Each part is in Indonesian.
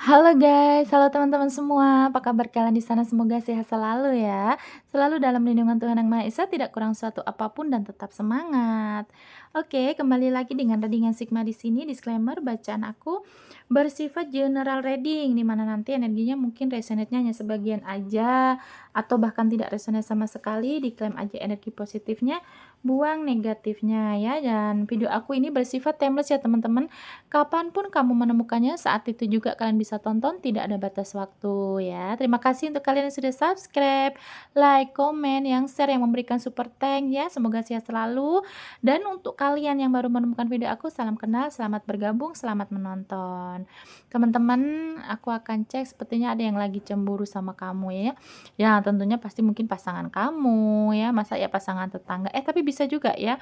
Halo guys, halo teman-teman semua. Apa kabar kalian di sana? Semoga sehat selalu ya. Selalu dalam lindungan Tuhan Yang Maha Esa, tidak kurang suatu apapun dan tetap semangat. Oke, kembali lagi dengan readingan Sigma di sini. Disclaimer, bacaan aku bersifat general reading, di mana nanti energinya mungkin resonate-nya hanya sebagian aja atau bahkan tidak resonate sama sekali. Diklaim aja energi positifnya, buang negatifnya ya. Dan video aku ini bersifat timeless ya teman-teman. Kapanpun kamu menemukannya, saat itu juga kalian bisa tonton, tidak ada batas waktu ya. Terima kasih untuk kalian yang sudah subscribe, like, komen, yang share, yang memberikan super thank ya. Semoga sehat selalu. Dan untuk kalian yang baru menemukan video aku, salam kenal, selamat bergabung, selamat menonton. Teman-teman, aku akan cek sepertinya ada yang lagi cemburu sama kamu ya. Ya, tentunya pasti mungkin pasangan kamu ya, masa ya pasangan tetangga. Tapi bisa juga ya.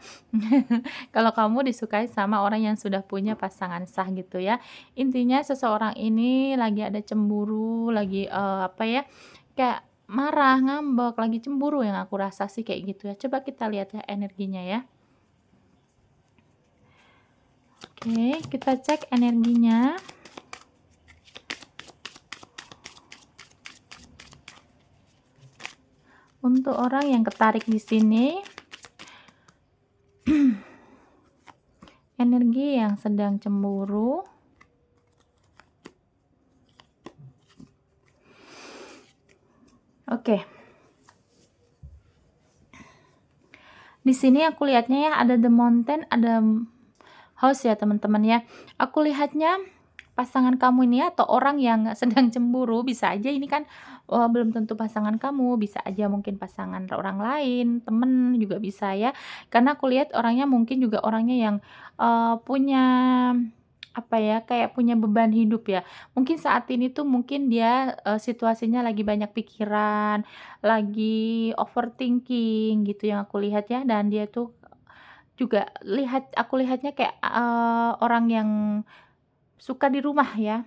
Kalau kamu disukai sama orang yang sudah punya pasangan sah gitu ya. Intinya seseorang ini lagi ada cemburu, lagi, apa ya, kayak marah, ngambek, lagi cemburu yang aku rasa sih kayak gitu ya. Coba kita lihat ya energinya ya. Oke, kita cek energinya. Untuk orang yang ketarik di sini, energi yang sedang cemburu. Oke. Di sini aku lihatnya ya ada The Mountain, ada House ya teman-teman ya. Aku lihatnya pasangan kamu ini atau orang yang sedang cemburu, bisa aja ini kan, belum tentu pasangan kamu, bisa aja mungkin pasangan orang lain, temen juga bisa ya. Karena aku lihat orangnya mungkin juga orangnya yang, punya, apa ya, kayak punya beban hidup ya. Mungkin saat ini tuh mungkin dia, situasinya lagi banyak pikiran, lagi overthinking gitu yang aku lihat ya, dan dia tuh juga aku lihatnya kayak, orang yang suka di rumah ya.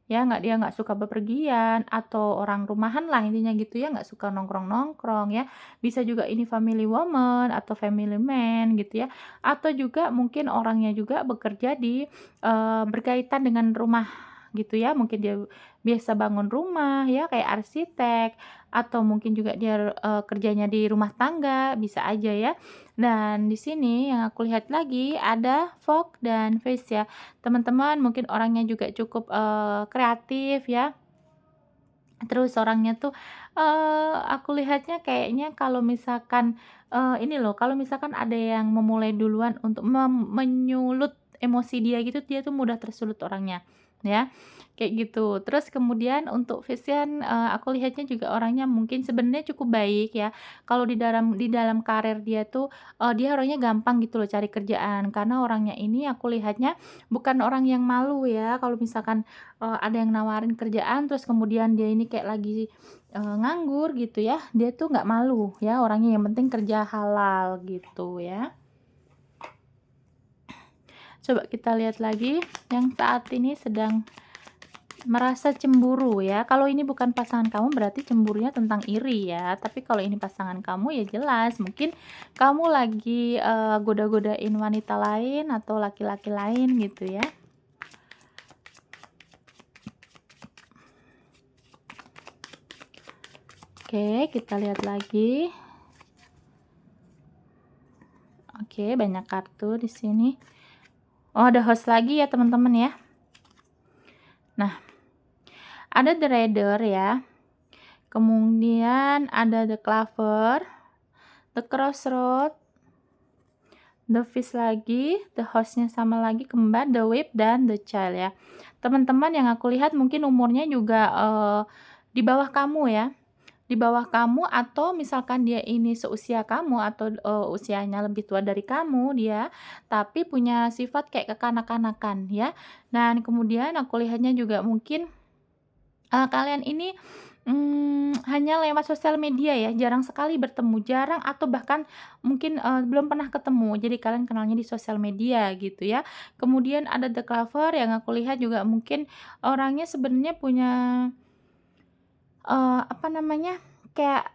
Ya dia nggak suka bepergian atau orang rumahan lah intinya gitu ya, nggak suka nongkrong-nongkrong ya. Bisa juga ini family woman atau family man gitu ya. Atau juga mungkin orangnya juga bekerja di, berkaitan dengan rumah gitu ya. Mungkin dia biasa bangun rumah ya kayak arsitek atau mungkin juga dia, kerjanya di rumah tangga, bisa aja ya. Dan di sini yang aku lihat lagi ada fog dan face ya. Teman-teman mungkin orangnya juga cukup, kreatif ya, terus orangnya tuh, aku lihatnya kayaknya kalau misalkan, ini loh, kalau misalkan ada yang memulai duluan untuk menyulut emosi dia gitu, dia tuh mudah tersulut orangnya, ya, kayak gitu. Terus kemudian untuk Vision, aku lihatnya juga orangnya mungkin sebenarnya cukup baik ya, kalau di dalam karir dia tuh, dia orangnya gampang gitu loh cari kerjaan, karena orangnya ini aku lihatnya bukan orang yang malu ya, kalau misalkan ada yang nawarin kerjaan terus kemudian dia ini kayak lagi, nganggur gitu ya, dia tuh nggak malu ya orangnya, yang penting kerja halal gitu ya. Coba kita lihat lagi yang saat ini sedang merasa cemburu ya. Kalau ini bukan pasangan kamu berarti cemburunya tentang iri ya, tapi kalau ini pasangan kamu ya jelas mungkin kamu lagi, goda-godain wanita lain atau laki-laki lain gitu ya. Oke, kita lihat lagi. Oke, banyak kartu di sini. Oh, ada host lagi ya, teman-teman ya. Nah, ada The Rider ya. Kemudian ada The Clover, The Crossroad, The Fish lagi, The Host-nya sama lagi kembar, The Whip dan The Child ya. Teman-teman yang aku lihat mungkin umurnya juga, di bawah kamu ya. Di bawah kamu atau misalkan dia ini seusia kamu atau, usianya lebih tua dari kamu dia, tapi punya sifat kayak kekanak-kanakan ya. Dan kemudian aku lihatnya juga mungkin, kalian ini, hanya lewat sosial media ya, jarang sekali bertemu, jarang atau bahkan mungkin, belum pernah ketemu. Jadi kalian kenalnya di sosial media gitu ya. Kemudian ada The Clover yang aku lihat juga mungkin orangnya sebenarnya punya, apa namanya, kayak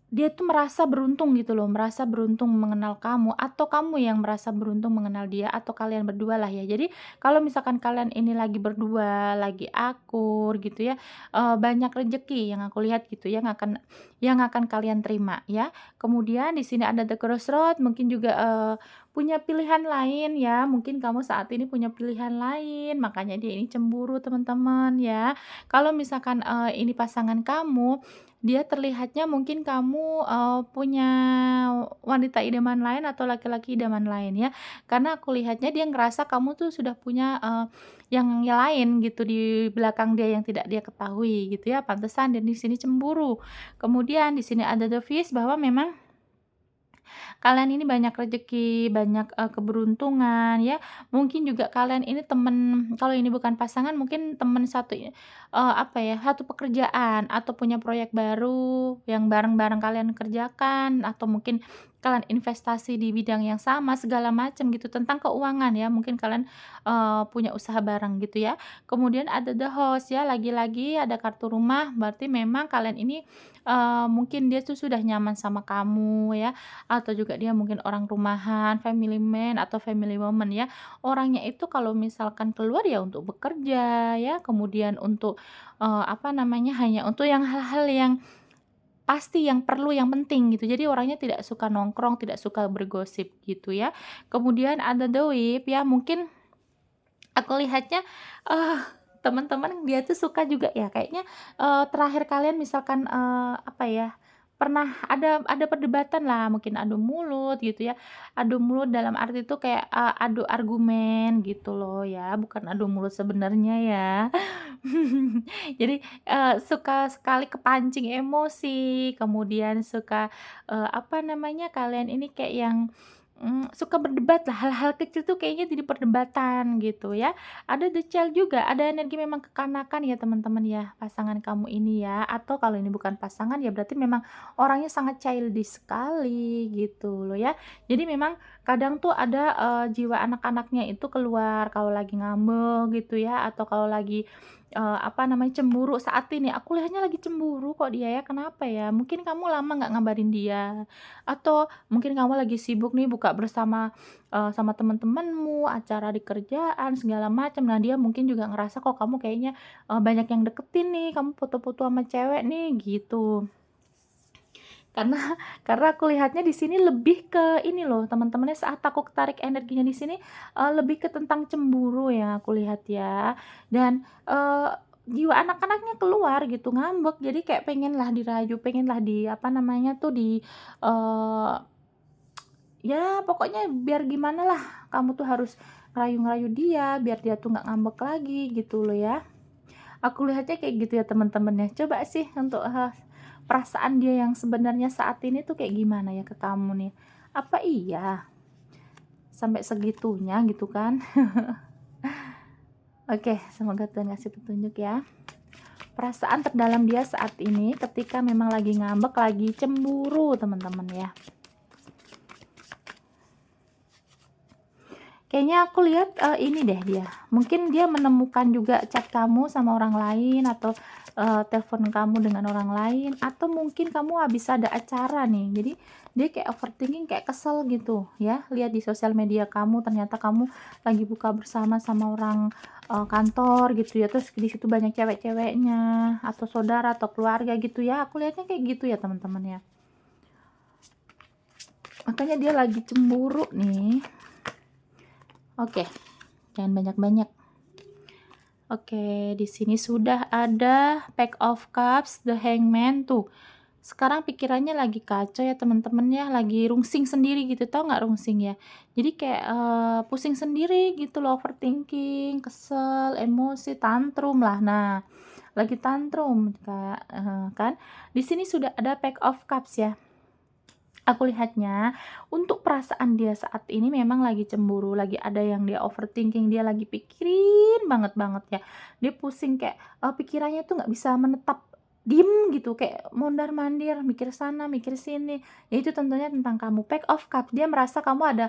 dia tuh merasa beruntung gitu loh, merasa beruntung mengenal kamu, atau kamu yang merasa beruntung mengenal dia, atau kalian berdua lah ya. Jadi kalau misalkan kalian ini lagi berdua, lagi akur gitu ya, banyak rezeki yang aku lihat gitu ya, yang akan kalian terima ya. Kemudian di sini ada the crossroad, mungkin juga, punya pilihan lain ya, mungkin kamu saat ini punya pilihan lain, makanya dia ini cemburu teman-teman ya. Kalau misalkan, ini pasangan kamu, dia terlihatnya mungkin kamu, punya wanita idaman lain atau laki-laki idaman lain ya. Karena aku lihatnya dia ngerasa kamu tuh sudah punya, yang lain gitu di belakang dia yang tidak dia ketahui gitu ya, pantesan dia di sini cemburu. Kemudian di sini ada the fish bahwa memang kalian ini banyak rezeki, banyak, keberuntungan ya. Mungkin juga kalian ini temen, kalau ini bukan pasangan mungkin temen satu, apa ya, satu pekerjaan atau punya proyek baru yang bareng-bareng kalian kerjakan, atau mungkin kalian investasi di bidang yang sama segala macam gitu tentang keuangan ya, mungkin kalian, punya usaha bareng gitu ya. Kemudian ada the host ya, lagi-lagi ada kartu rumah, berarti memang kalian ini, mungkin dia tuh sudah nyaman sama kamu ya, atau juga dia mungkin orang rumahan, family man atau family woman ya. Orangnya itu kalau misalkan keluar ya untuk bekerja ya, kemudian untuk, apa namanya, hanya untuk yang hal-hal yang pasti, yang perlu, yang penting gitu. Jadi orangnya tidak suka nongkrong, tidak suka bergosip gitu ya. Kemudian ada the whip ya, mungkin aku lihatnya, eee, teman-teman dia tuh suka juga ya kayaknya, terakhir kalian misalkan, apa ya, pernah ada perdebatan lah, mungkin adu mulut gitu ya. Adu mulut dalam arti itu kayak, adu argumen gitu loh ya, bukan adu mulut sebenarnya ya. Jadi, suka sekali kepancing emosi, kemudian suka, apa namanya, kalian ini kayak yang suka berdebat lah, hal-hal kecil tuh kayaknya jadi perdebatan gitu ya. Ada decel juga, ada energi memang kekanakan ya teman-teman ya, pasangan kamu ini ya. Atau kalau ini bukan pasangan ya berarti memang orangnya sangat childish sekali gitu loh ya. Jadi memang kadang tuh ada, jiwa anak-anaknya itu keluar kalau lagi ngambek gitu ya, atau kalau lagi, apa namanya, cemburu saat ini. Aku lihatnya lagi cemburu kok dia ya, kenapa ya? Mungkin kamu lama nggak ngabarin dia, atau mungkin kamu lagi sibuk nih buka bersama, sama teman-temanmu, acara di kerjaan segala macam. Nah, dia mungkin juga ngerasa kok kamu kayaknya, banyak yang deketin nih, kamu foto-foto sama cewek nih, gitu. Karena karena aku lihatnya di sini lebih ke ini loh, teman-temannya saat aku ketarik energinya di sini, lebih ke tentang cemburu yang aku lihat ya. Dan, jiwa anak-anaknya keluar gitu, ngambek. Jadi kayak pengenlah dirayu, pengenlah di apa namanya tuh, eee ya pokoknya biar gimana lah, kamu tuh harus ngerayu-ngerayu dia, biar dia tuh nggak ngambek lagi gitu loh ya. Aku lihatnya kayak gitu ya teman-teman ya. Coba sih untuk, perasaan dia yang sebenarnya saat ini tuh kayak gimana ya ke kamu nih. Apa iya sampai segitunya gitu kan? Oke, semoga Tuhan ngasih petunjuk ya. Perasaan terdalam dia saat ini ketika memang lagi ngambek, lagi cemburu teman-teman ya. Kayaknya aku lihat, ini deh dia, mungkin dia menemukan juga chat kamu sama orang lain, atau, telepon kamu dengan orang lain, atau mungkin kamu habis ada acara nih. Jadi dia kayak overthinking, kayak kesel gitu ya, lihat di sosial media kamu ternyata kamu lagi buka bersama sama orang, kantor gitu ya, terus di situ banyak cewek-ceweknya, atau saudara atau keluarga gitu ya. Aku lihatnya kayak gitu ya teman-teman ya. Makanya dia lagi cemburu nih. Oke, jangan banyak-banyak. Oke, di sini sudah ada Pack of Cups, The Hangman tuh. Sekarang pikirannya lagi kacau ya teman-teman ya, lagi rungsing sendiri gitu, tahu nggak rungsing ya? Jadi kayak, pusing sendiri gitu loh, overthinking, kesel, emosi, tantrum lah. Nah, lagi tantrum Kak, kan. Di sini sudah ada Pack of Cups ya. Aku lihatnya, untuk perasaan dia saat ini memang lagi cemburu, lagi ada yang dia overthinking, dia lagi pikirin banget banget ya. Dia pusing kayak, pikirannya tuh nggak bisa menetap diem gitu, kayak mondar-mandir, mikir sana, mikir sini. Ya itu tentunya tentang kamu. Pack of Cups, dia merasa kamu ada,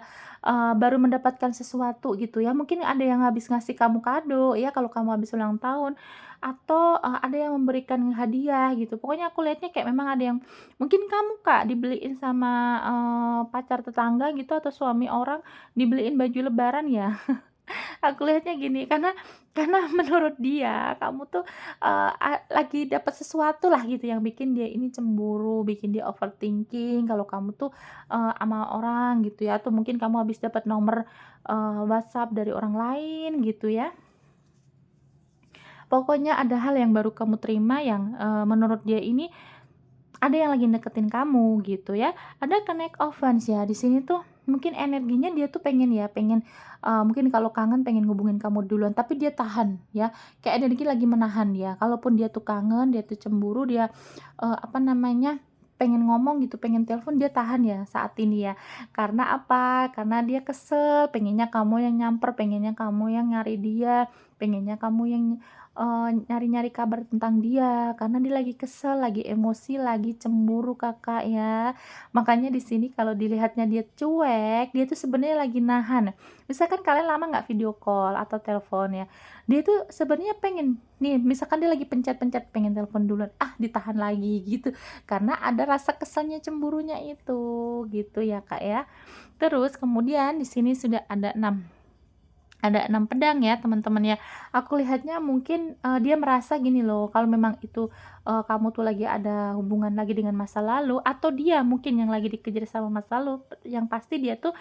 baru mendapatkan sesuatu gitu ya. Mungkin ada yang habis ngasih kamu kado ya kalau kamu habis ulang tahun, atau, ada yang memberikan hadiah gitu. Pokoknya aku lihatnya kayak memang ada yang mungkin kamu, Kak, dibeliin sama, pacar tetangga gitu atau suami orang, dibeliin baju lebaran ya. Aku lihatnya gini, karena menurut dia kamu tuh, lagi dapat sesuatu lah gitu yang bikin dia ini cemburu, bikin dia overthinking kalau kamu tuh, ama orang gitu ya, atau mungkin kamu habis dapat nomor, WhatsApp dari orang lain gitu ya. Pokoknya ada hal yang baru kamu terima yang, menurut dia ini ada yang lagi deketin kamu gitu ya. Ada connect offense ya, di sini tuh mungkin energinya dia tuh pengen ya, pengen, mungkin kalau kangen pengen ngubungin kamu duluan, tapi dia tahan ya, kayak energi lagi menahan dia. Kalaupun dia tuh kangen, dia tuh cemburu, dia, apa namanya, pengen ngomong gitu, pengen telepon, dia tahan ya saat ini ya. Karena apa? Karena dia kesel, pengennya kamu yang nyamper, pengennya kamu yang nyari dia, pengennya kamu yang nyari-nyari kabar tentang dia, karena dia lagi kesel, lagi emosi, lagi cemburu, Kakak, ya. Makanya di sini kalau dilihatnya dia cuek, dia tuh sebenarnya lagi nahan. Misalkan kalian lama nggak video call atau telepon ya, dia tuh sebenarnya pengen nih, misalkan dia lagi pencet-pencet pengen telepon duluan, ditahan lagi gitu. Karena ada rasa keselnya, cemburunya itu, gitu ya, Kak, ya. Terus kemudian di sini sudah ada 6 pedang ya teman-teman ya. Aku lihatnya mungkin, dia merasa gini loh, kalau memang itu, kamu tuh lagi ada hubungan lagi dengan masa lalu atau dia mungkin yang lagi dikejar sama masa lalu, yang pasti dia tuh,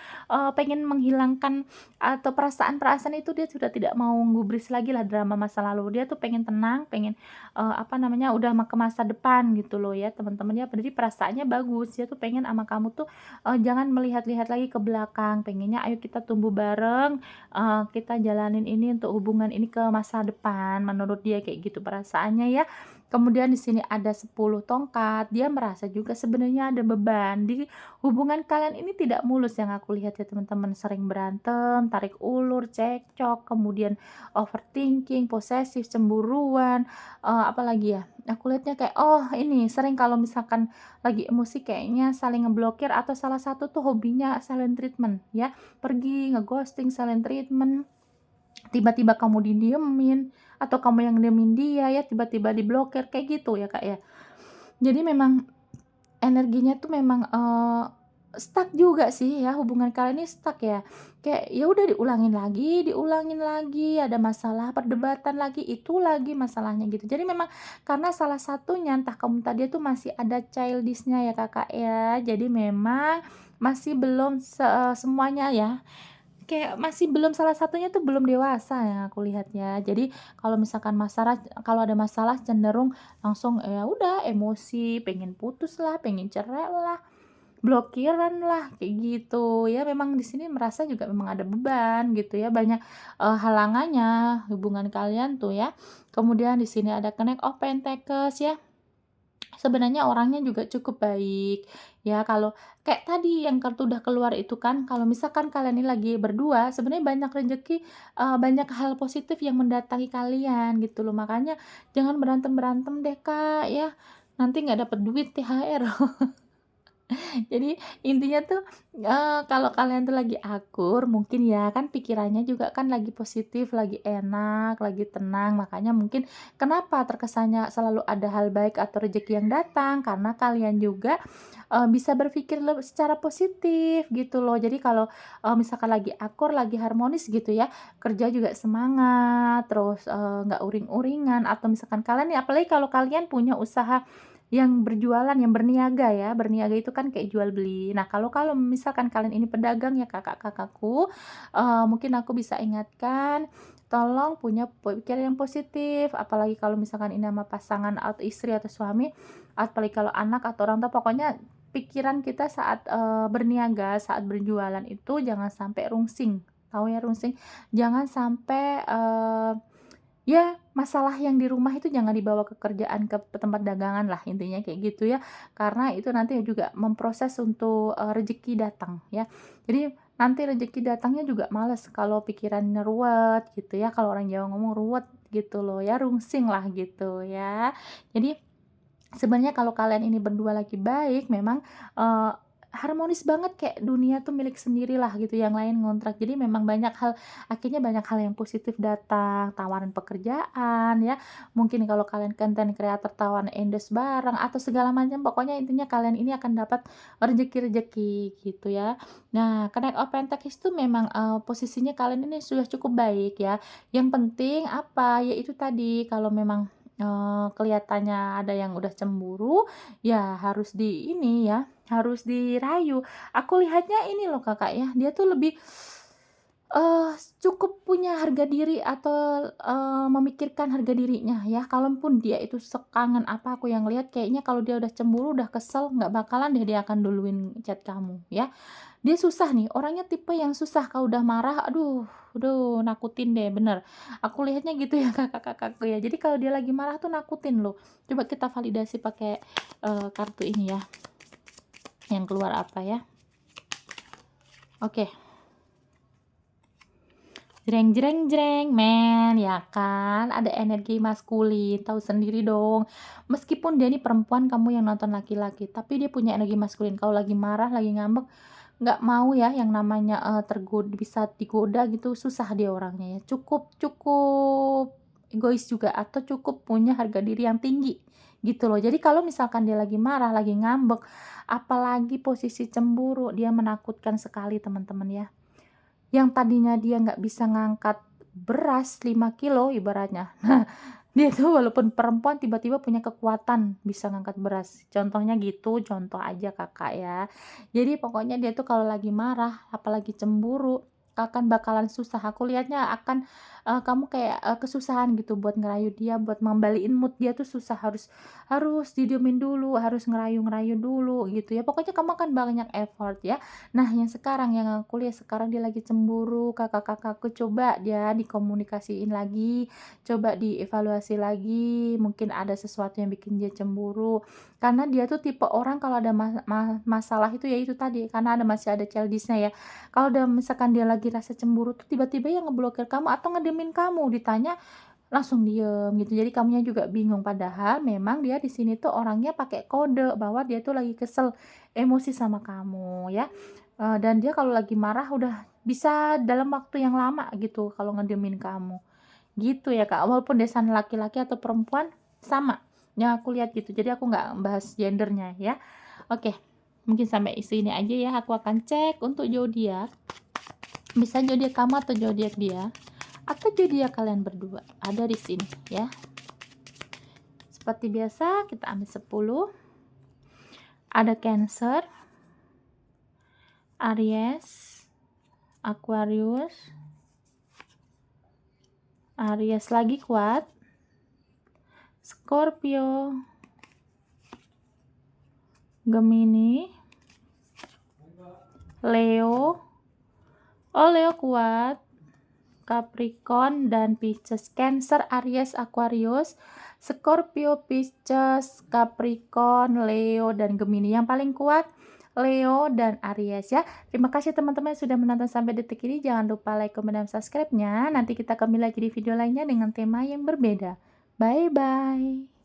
pengen menghilangkan atau perasaan-perasaan itu dia sudah tidak mau gubris lagi lah drama masa lalu. Dia tuh pengen tenang, pengen, apa namanya, udah ke masa depan gitu loh ya teman-teman ya. Jadi perasaannya bagus, dia tuh pengen sama kamu tuh, jangan melihat-lihat lagi ke belakang, pengennya ayo kita tumbuh bareng, kita jalanin ini untuk hubungan ini ke masa depan, menurut dia kayak gitu perasaannya ya. Kemudian di sini ada 10 tongkat, dia merasa juga sebenarnya ada beban, di hubungan kalian ini tidak mulus yang aku lihat ya teman-teman, sering berantem, tarik ulur, cekcok, kemudian overthinking, posesif, cemburuan, apalagi ya, aku lihatnya kayak, oh ini sering kalau misalkan lagi emosi kayaknya saling ngeblokir atau salah satu tuh hobinya silent treatment ya, pergi, nge-ghosting, silent treatment, tiba-tiba kamu didiemin, atau kamu yang diemin dia ya, tiba-tiba diblokir, kayak gitu ya, Kak, ya. Jadi memang energinya tuh memang, stuck juga sih ya, hubungan kalian ini stuck ya. Kayak ya udah diulangin lagi, ada masalah, perdebatan lagi, itu lagi masalahnya gitu. Jadi memang karena salah satunya, entah kamu tadi itu masih ada childish-nya ya, Kakak, ya. Jadi memang masih belum semuanya ya, kayak masih belum salah satunya tuh belum dewasa ya aku lihatnya. Jadi kalau misalkan kalau ada masalah cenderung langsung ya udah emosi, pengen putus lah, pengen cerai lah, blokiran lah, kayak gitu. Ya memang di sini merasa juga memang ada beban gitu ya, banyak, halangannya hubungan kalian tuh ya. Kemudian di sini ada Knight of Pentacles ya. Sebenarnya orangnya juga cukup baik, ya kalau kayak tadi yang udah keluar itu kan, kalau misalkan kalian ini lagi berdua, sebenarnya banyak rezeki, banyak hal positif yang mendatangi kalian gitu loh. Makanya jangan berantem-berantem deh, Kak, ya. Nanti nggak dapet duit THR. Jadi intinya tuh, kalau kalian tuh lagi akur mungkin ya kan pikirannya juga kan lagi positif, lagi enak, lagi tenang, makanya mungkin kenapa terkesannya selalu ada hal baik atau rezeki yang datang, karena kalian juga, bisa berpikir secara positif gitu loh. Jadi kalau, misalkan lagi akur, lagi harmonis gitu ya, kerja juga semangat, terus, nggak uring-uringan atau misalkan kalian nih apalagi kalau kalian punya usaha yang berjualan, yang berniaga ya, berniaga itu kan kayak jual beli. Nah, kalau kalau misalkan kalian ini pedagang ya kakak-kakakku, mungkin aku bisa ingatkan, tolong punya pikiran yang positif, apalagi kalau misalkan ini sama pasangan atau istri atau suami, apalagi kalau anak atau orang tua, pokoknya pikiran kita saat, berniaga, saat berjualan itu jangan sampai rungsing, tahu ya rungsing? Jangan sampai, ya, masalah yang di rumah itu jangan dibawa ke kerjaan, ke tempat dagangan lah intinya kayak gitu ya. Karena itu nanti juga memproses untuk, rezeki datang ya. Jadi nanti rezeki datangnya juga males kalau pikirannya ruwet gitu ya, kalau orang Jawa ngomong ruwet gitu loh ya, rungsing lah gitu ya. Jadi Sebenarnya kalau kalian ini berdua lagi baik, memang, harmonis banget kayak dunia tuh milik sendirilah gitu, yang lain ngontrak. Jadi memang banyak hal akhirnya banyak hal yang positif datang, tawaran pekerjaan ya, mungkin kalau kalian content creator tawaran endorse barang atau segala macam, pokoknya intinya kalian ini akan dapat rezeki-rezeki gitu ya. Nah, Knight of Pentacles itu memang, posisinya kalian ini sudah cukup baik ya, yang penting apa, ya itu tadi kalau memang kelihatannya ada yang udah cemburu, ya harus di ini ya, harus dirayu. Aku lihatnya ini loh Kakak ya, dia tuh lebih, cukup punya harga diri atau, memikirkan harga dirinya ya. Kalaupun dia itu sekangen apa, aku yang lihat kayaknya kalau dia udah cemburu, udah kesel, nggak bakalan deh dia akan duluin chat kamu ya. Dia susah nih, orangnya tipe yang susah kalau udah marah, aduh nakutin deh, bener. Aku lihatnya gitu ya Kakak-kakakku ya. Jadi kalau dia lagi marah tuh nakutin loh. Coba kita validasi pakai, kartu ini ya, yang keluar apa ya. Oke. Jreng jreng jreng, men, ya kan? Ada energi maskulin, tahu sendiri dong. Meskipun dia ini perempuan, kamu yang nonton laki-laki, tapi dia punya energi maskulin. Kalau lagi marah, lagi ngambek, nggak mau ya yang namanya, bisa digoda gitu, susah dia orangnya ya. Cukup cukup egois juga atau cukup punya harga diri yang tinggi, gitu loh. Jadi kalau misalkan dia lagi marah, lagi ngambek, apalagi posisi cemburu, dia menakutkan sekali teman-teman ya. Yang tadinya dia nggak bisa ngangkat beras 5 kilo ibaratnya. Nah, dia tuh walaupun perempuan tiba-tiba punya kekuatan bisa ngangkat beras. Contohnya gitu, contoh aja Kakak ya. Jadi pokoknya dia tuh kalau lagi marah, apalagi cemburu, akan bakalan susah. Aku lihatnya akan, kamu kayak, kesusahan gitu buat ngerayu dia, buat ngembaliin mood dia tuh susah. Harus harus didiemin dulu, harus ngerayu-ngerayu dulu gitu ya. Pokoknya kamu akan banyak effort ya. Nah, yang sekarang yang aku lihat sekarang dia lagi cemburu, kakak-kakakku coba dia dikomunikasiin lagi, coba dievaluasi lagi, mungkin ada sesuatu yang bikin dia cemburu. Karena dia tuh tipe orang kalau ada masalah itu ya itu tadi, karena masih ada childish-nya ya. Kalau udah misalkan dia lagi rasa cemburu tuh tiba-tiba yang ngeblokir kamu atau ngediemin kamu, ditanya langsung diem gitu. Jadi kamunya juga bingung, padahal memang dia di sini tuh orangnya pakai kode bahwa dia tuh lagi kesel, emosi sama kamu ya. Dan dia kalau lagi marah udah bisa dalam waktu yang lama gitu kalau ngediemin kamu. Gitu ya, Kak. Walaupun dia sana laki-laki atau perempuan sama, yang aku lihat gitu. Jadi aku nggak bahas gendernya ya. Oke, mungkin sampai sini aja ya. Aku akan cek untuk zodiak. Bisa zodiak kamu atau zodiak dia, atau zodiak kalian berdua. Ada di sini ya. Seperti biasa kita ambil 10. Ada Cancer, Aries, Aquarius, Aries lagi kuat, Scorpio, Gemini, Leo, Leo kuat, Capricorn dan Pisces. Cancer, Aries, Aquarius, Scorpio, Pisces, Capricorn, Leo dan Gemini. Yang paling kuat Leo dan Aries ya. Terima kasih teman-teman sudah menonton sampai detik ini. Jangan lupa like, comment, dan subscribe-nya. Nanti kita kembali lagi di video lainnya dengan tema yang berbeda. Bye bye.